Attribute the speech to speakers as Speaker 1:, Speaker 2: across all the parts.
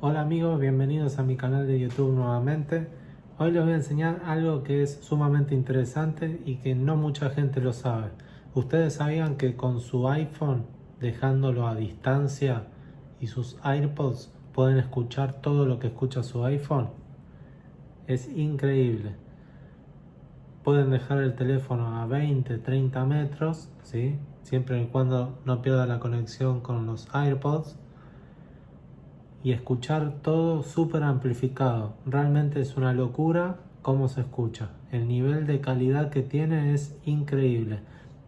Speaker 1: Hola amigos, bienvenidos a mi canal de YouTube nuevamente. Hoy les voy a enseñar algo que es sumamente interesante y que no mucha gente lo sabe. ¿Ustedes sabían que con su iPhone, dejándolo a distancia y sus AirPods, pueden escuchar todo lo que escucha su iPhone? Es increíble. Pueden dejar el teléfono a 20, 30 metros, ¿sí? Siempre y cuando no pierda la conexión con los AirPods, y escuchar todo súper amplificado. Realmente es una locura cómo se escucha. El nivel de calidad que tiene es increíble.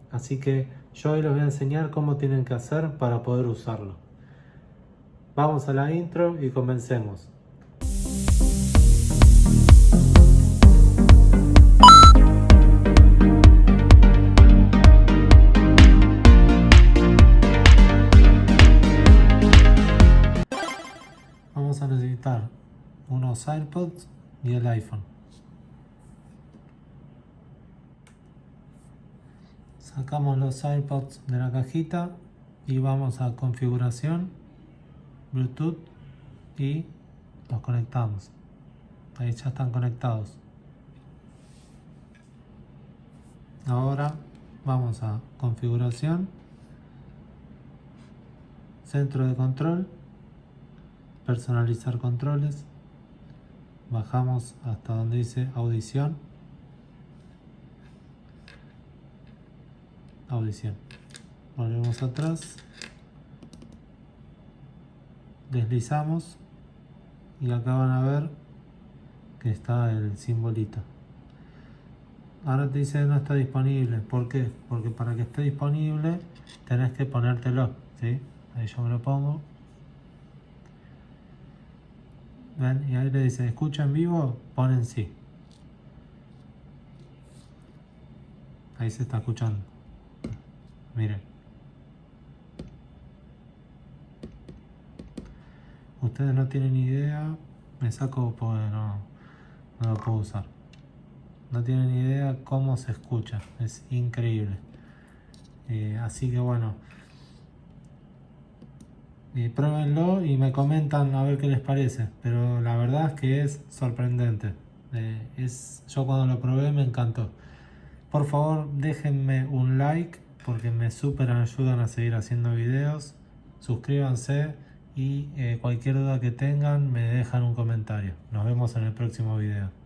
Speaker 1: Así que yo hoy les voy a enseñar cómo tienen que hacer para poder usarlo. Vamos a la intro y comencemos. Vamos a necesitar unos AirPods y el iPhone. Sacamos los AirPods de la cajita y vamos a configuración, Bluetooth, y los conectamos. Ahí ya están conectados. Ahora vamos a configuración, centro de control, personalizar controles, bajamos hasta donde dice audición, volvemos atrás, deslizamos y acá van a ver que está el simbolito. Ahora te dice no está disponible. ¿Por qué? Porque para que esté disponible tenés que ponértelo, ¿sí? Ahí yo me lo pongo. ¿Ven? Y ahí le dice escucha en vivo, ponen sí. Ahí se está escuchando. Miren. Ustedes no tienen idea. Me saco porque no lo puedo usar. No tienen idea cómo se escucha. Es increíble. Así que bueno. Pruébenlo y me comentan a ver qué les parece. Pero la verdad es que es sorprendente. Yo cuando lo probé me encantó. Por favor déjenme un like porque me súper ayudan a seguir haciendo videos. Suscríbanse y cualquier duda que tengan me dejan un comentario. Nos vemos en el próximo video.